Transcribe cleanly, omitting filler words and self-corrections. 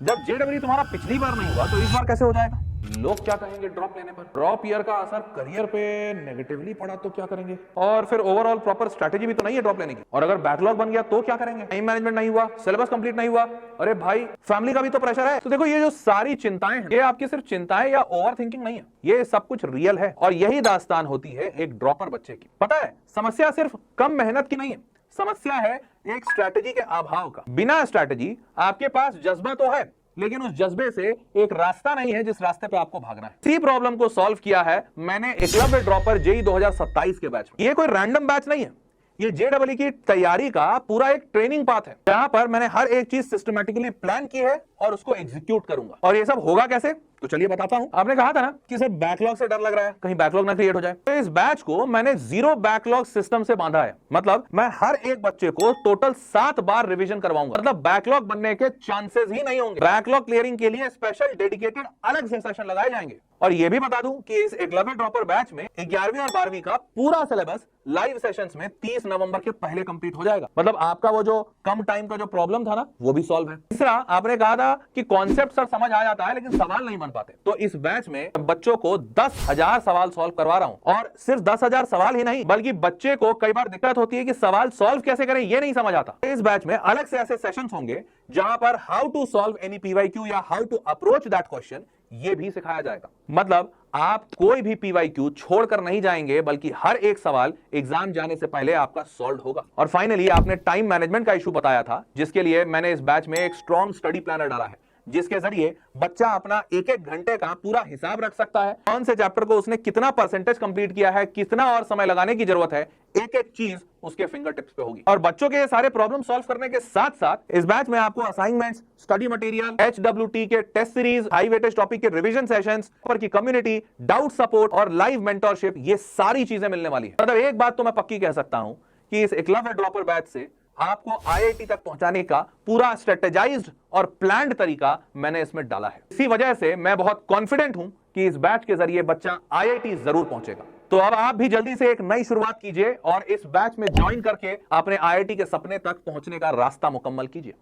जब जेडब्ल्यू तुम्हारा पिछली बार नहीं हुआ तो इस बार कैसे हो जाएगा? लोग क्या कहेंगे ड्रॉप लेने पर? ड्रॉप ईयर का असर करियर पे नेगेटिवली पड़ा तो क्या करेंगे? और फिर ओवरऑल प्रॉपर स्ट्रैटेजी भी तो नहीं है ड्रॉप लेने की। और अगर बैकलॉग बन गया तो क्या करेंगे? टाइम मैनेजमेंट नहीं हुआ, सिलेबस कंप्लीट नहीं हुआ, अरे भाई फैमिली का भी तो प्रेशर है। तो देखो ये जो सारी चिंताएं हैं, ये आपकी सिर्फ चिंताएं या ओवर थिंकिंग नहीं है, ये सब कुछ रियल है। और यही दास्तान होती है एक ड्रॉपर बच्चे की। पता है, समस्या सिर्फ कम मेहनत की नहीं है, समस्या है एक स्ट्रैटेजी के अभाव का। बिना स्ट्रैटेजी आपके पास जज्बा तो है, लेकिन उस जज्बे से एक रास्ता नहीं है जिस रास्ते पे आपको भागना है। इसी प्रॉब्लम को सॉल्व किया है मैंने एकलव्य ड्रॉपर जेईई 2027 के बैच में। ये कोई रैंडम बैच नहीं है, ये जेडब्ल्यू की तैयारी का पूरा एक ट्रेनिंग पाथ है, जहां पर मैंने हर एक चीज सिस्टमैटिकली प्लान की है और उसको एग्जीक्यूट करूंगा। और ये सब होगा कैसे, तो चलिए बताता हूं। आपने कहा था ना कि सर बैकलॉग से डर लग रहा है, कहीं बैकलॉग ना क्रिएट हो जाए। तो इस बैच को मैंने जीरो बैकलॉग सिस्टम से बांधा है। मतलब मैं हर एक बच्चे को टोटल 7 बार रिवीजन करवाऊंगा। मतलब बैकलॉग बनने के चांसेस ही नहीं होंगे। बैकलॉग क्लियरिंग के लिए स्पेशल डेडिकेटेड अलग से सेशन लगाए जाएंगे। और ये भी बता दूं कि इस एकलव्य ड्रॉपर बैच में 11वीं और 12वीं का पूरा सिलेबस लाइव सेशंस में 30 नवंबर के पहले कंप्लीट हो जाएगा। मतलब आपका वो जो कम टाइम का जो प्रॉब्लम था ना, वो भी सॉल्व है। तीसरा, आपने कहा था कि कॉन्सेप्ट सर समझ आ जाता है लेकिन सवाल नहीं बन पाते, तो इस बैच में बच्चों को 10,000 सवाल सॉल्व करवा रहा हूं। और सिर्फ 10,000 सवाल ही नहीं, बल्कि बच्चे को कई बार दिक्कत होती है कि सवाल सॉल्व कैसे करें, ये नहीं समझ आता। इस बैच में अलग से ऐसे सेशंस होंगे जहां पर how to solve any PYQ या how to approach that question, ये भी सिखाया जाएगा। मतलब आप कोई भी पीवाईक्यू छोड़कर नहीं जाएंगे, बल्कि हर एक सवाल एग्जाम जाने से पहले आपका सॉल्व होगा। और फाइनली आपने टाइम मैनेजमेंट का इशू बताया था, जिसके लिए मैंने इस बैच में एक स्ट्रॉन्ग स्टडी प्लानर डाला है, जिसके जरिए बच्चा अपना एक एक घंटे का पूरा हिसाब रख सकता है। कौन से चैप्टर को उसने कितना परसेंटेज कंप्लीट किया है, कितना और समय लगाने की जरूरत है, एक एक चीज उसके फिंगर टिप्स पे होगी। और बच्चों के सारे प्रॉब्लम सॉल्व करने के साथ साथ इस बैच में आपको असाइनमेंट्स, स्टडी मटेरियल, HWT के test series, high weightage topic के रिवीजन सेशंस, पर की कम्युनिटी, डाउट सपोर्ट और लाइव मेंटरशिप, ये सारी चीजें मिलने वाली है। मतलब एक बात तो मैं पक्की कह सकता हूं कि इस एकलव्य ड्रॉपर बैच से आपको IIT तक पहुंचाने का पूरा स्ट्रेटेजाइज्ड और प्लान्ड तरीका मैंने इसमें डाला है। इसी वजह से मैं बहुत कॉन्फिडेंट हूं कि इस बैच के जरिए बच्चा IIT जरूर पहुंचेगा। तो अब आप भी जल्दी से एक नई शुरुआत कीजिए और इस बैच में ज्वाइन करके अपने IIT के सपने तक पहुंचने का रास्ता मुकम्मल कीजिए।